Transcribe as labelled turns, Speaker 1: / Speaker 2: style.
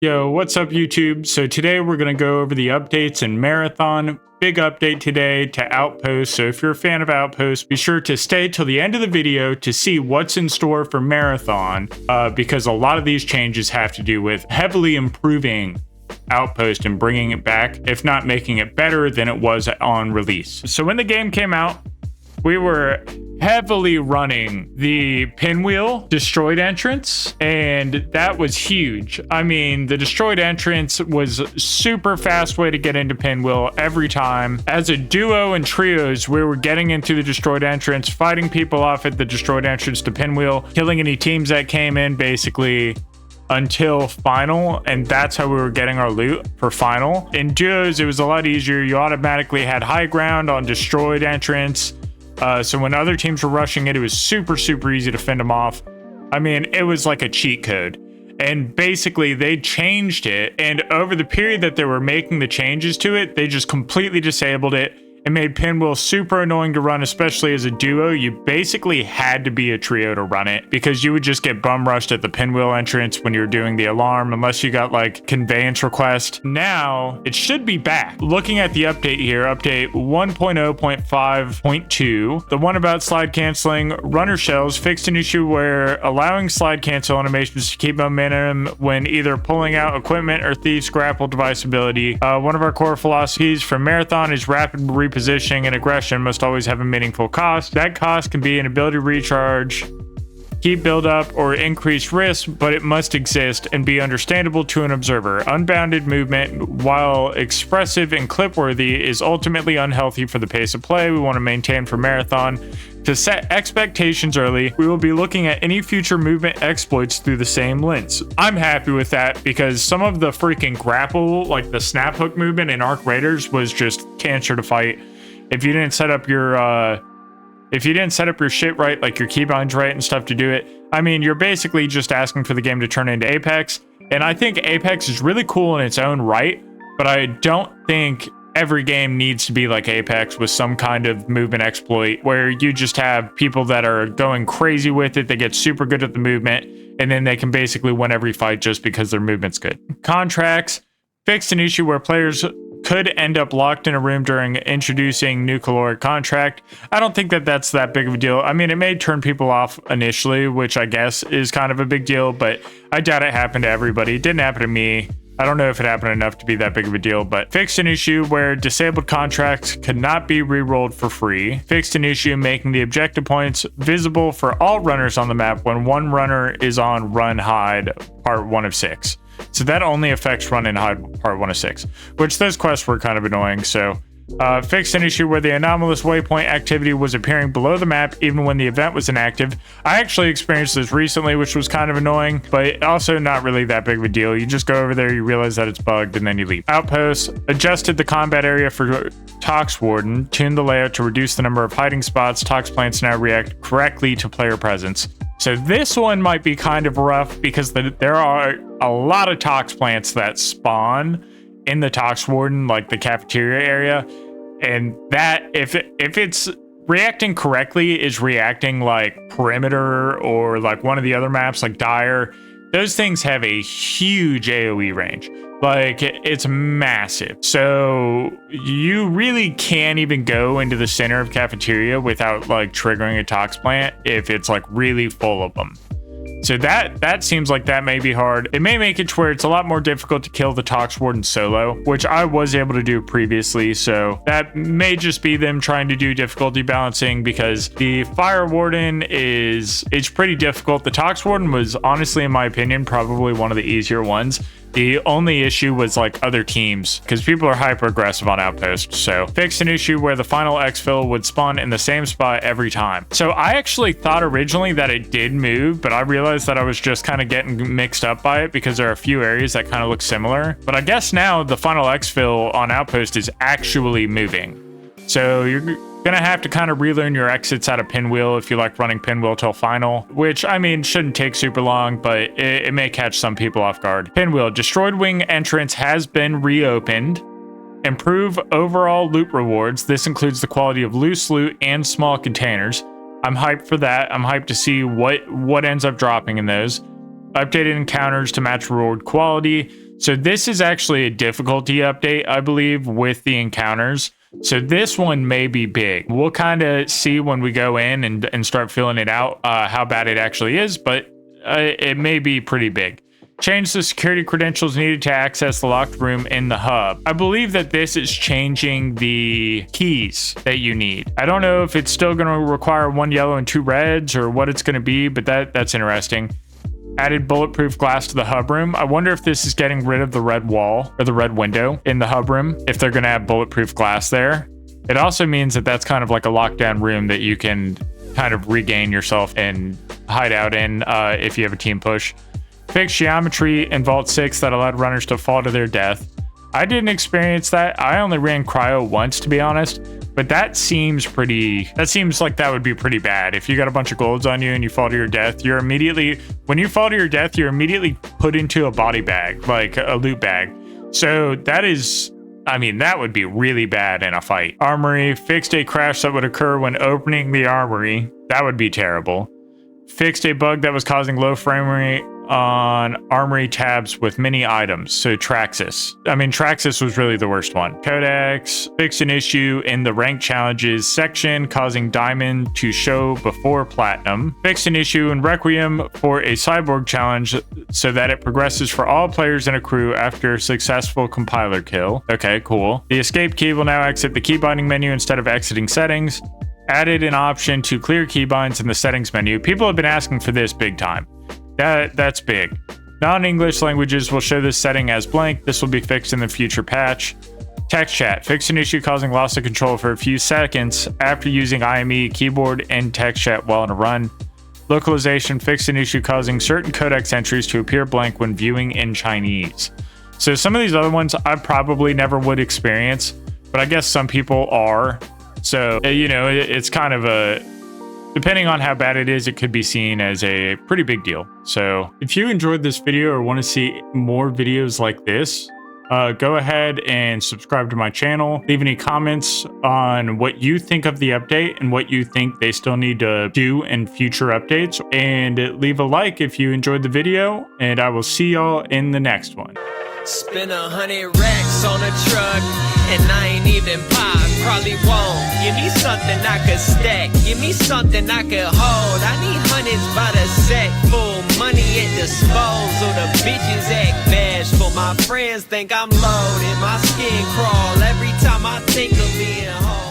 Speaker 1: Yo, what's up YouTube? So today we're going to go over the updates in Marathon. Big update today to Outpost. So if you're a fan of Outpost, be sure to stay till the end of the video to see what's in store for Marathon, because a lot of these changes have to do with heavily improving Outpost and bringing it back, if not making it better than it was on release. So when the game came out, we were heavily running the pinwheel destroyed entrance, and that was huge. I mean, the destroyed entrance was a super fast way to get into pinwheel every time. As a duo and trios, we were getting into the destroyed entrance, fighting people off at the destroyed entrance to pinwheel, killing any teams that came in basically until final, and that's how we were getting our loot for final. In duos, it was a lot easier. You automatically had high ground on destroyed entrance. So when other teams were rushing it, it was super easy to fend them off. I mean, it was like a cheat code. And basically, they changed it. And over the period that they were making the changes to it, they just completely disabled it. It made pinwheel super annoying to run, especially as a duo. You basically had to be a trio to run it because you would just get bum rushed at the pinwheel entrance when you're doing the alarm, unless you got like conveyance request. Now it should be back. Looking at the update here, update 1.0.5.2, the one about slide canceling, runner shells fixed an issue where allowing slide cancel animations to keep momentum when either pulling out equipment or thieves grapple device ability. One of our core philosophies for Marathon is rapid repositioning and aggression must always have a meaningful cost. That cost can be an ability recharge, keep build up, or increased risk, but it must exist and be understandable to an observer. Unbounded movement, while expressive and clip-worthy, is ultimately unhealthy for the pace of play we want to maintain for Marathon. To set expectations early, we will be looking at any future movement exploits through the same lens. I'm happy with that because some of the freaking grapple, like the snap hook movement in Arc Raiders, was just cancer to fight. If you didn't set up your shit right, like your keybinds right and stuff to do it, I mean, you're basically just asking for the game to turn into Apex. And I think Apex is really cool in its own right, but I don't think every game needs to be like Apex with some kind of movement exploit where you just have people that are going crazy with it. They get super good at the movement, and then they can basically win every fight just because their movement's good. Contracts fixed an issue where players could end up locked in a room during introducing new caloric contract. I don't think that that's that big of a deal. I mean, it may turn people off initially, which I guess is kind of a big deal, but I doubt it happened to everybody. It didn't happen to me. I don't know if it happened enough to be that big of a deal, but fixed an issue where disabled contracts could not be re-rolled for free. Fixed an issue making the objective points visible for all runners on the map when one runner is on Run Hide Part 1 of 6. So that only affects Run and Hide Part 1 of 6, which those quests were kind of annoying. So fixed an issue where the anomalous waypoint activity was appearing below the map even when the event was inactive. I actually experienced this recently, which was kind of annoying, but also not really that big of a deal. You just go over there, you realize that it's bugged, and then you leave. Outpost adjusted the combat area for Tox Warden, tuned the layout to reduce the number of hiding spots. Tox plants now react correctly to player presence. So this one might be kind of rough because there are a lot of Tox plants that spawn in the Tox Warden, like the cafeteria area, and that if it's reacting correctly is reacting like Perimeter or like one of the other maps like Dire. Those things have a huge AoE range, like it's massive. So you really can't even go into the center of cafeteria without like triggering a Tox plant if it's like really full of them. So that seems like that may be hard. It may make it to where it's a lot more difficult to kill the Tox Warden solo, which I was able to do previously. So that may just be them trying to do difficulty balancing because the Fire Warden it's pretty difficult. The Tox Warden was honestly, in my opinion, probably one of the easier ones. The only issue was like other teams because people are hyper aggressive on Outpost. So fixed an issue where the final exfil would spawn in the same spot every time. So I actually thought originally that it did move, but I realized that I was just kind of getting mixed up by it because there are a few areas that kind of look similar. But I guess now the final exfil on Outpost is actually moving. So you're gonna have to kind of relearn your exits out of pinwheel if you like running pinwheel till final, which I mean shouldn't take super long, but it may catch some people off guard. Pinwheel destroyed wing entrance has been reopened. Improve overall loot rewards. This includes the quality of loose loot and small containers. I'm hyped for that. I'm hyped to see what ends up dropping in those. Updated encounters to match reward quality. So this is actually a difficulty update, I believe, with the encounters. So this one may be big. We'll kind of see when we go in and start filling it out how bad it actually is, but it may be pretty big. Change the security credentials needed to access the locked room in the hub. I believe that this is changing the keys that you need. I don't know if it's still going to require 1 yellow and 2 reds or what it's going to be, but that's interesting. Added bulletproof glass to the hub room. I wonder if this is getting rid of the red wall or the red window in the hub room, if they're going to have bulletproof glass there. It also means that that's kind of like a lockdown room that you can kind of regain yourself and hide out in if you have a team push. Fixed geometry in Vault 6 that allowed runners to fall to their death. I didn't experience that. I only ran cryo once, to be honest, but that seems like that would be pretty bad. If you got a bunch of golds on you and you fall to your death, when you fall to your death, you're immediately put into a body bag, like a loot bag. So that is, I mean, that would be really bad in a fight. Armory, fixed a crash that would occur when opening the armory. That would be terrible. Fixed a bug that was causing low frame rate on armory tabs with many items. So Traxxas. I mean, Traxxas was really the worst one. Codex fixed an issue in the rank challenges section, causing diamond to show before platinum. Fixed an issue in Requiem for a cyborg challenge so that it progresses for all players in a crew after a successful compiler kill. Okay, cool. The escape key will now exit the key binding menu instead of exiting settings. Added an option to clear keybinds in the settings menu. People have been asking for this big time. That's big. Non-English languages will show this setting as blank. This will be fixed in the future patch. Text chat. Fixed an issue causing loss of control for a few seconds after using IME, keyboard, and text chat while in a run. Localization. Fixed an issue causing certain codex entries to appear blank when viewing in Chinese. So some of these other ones I probably never would experience, but I guess some people are. So, you know, it's kind of a... Depending on how bad it is, it could be seen as a pretty big deal. So if you enjoyed this video or want to see more videos like this, go ahead and subscribe to my channel. Leave any comments on what you think of the update and what you think they still need to do in future updates. And leave a like if you enjoyed the video, and I will see y'all in the next one.
Speaker 2: Spend 100 racks on a truck, and I ain't even pop, probably won't. Give me something I could stack, give me something I could hold. I need hundreds by the sack, full money at disposal. The bitches act bashful, my friends think I'm loaded. My skin crawl every time I think of being home.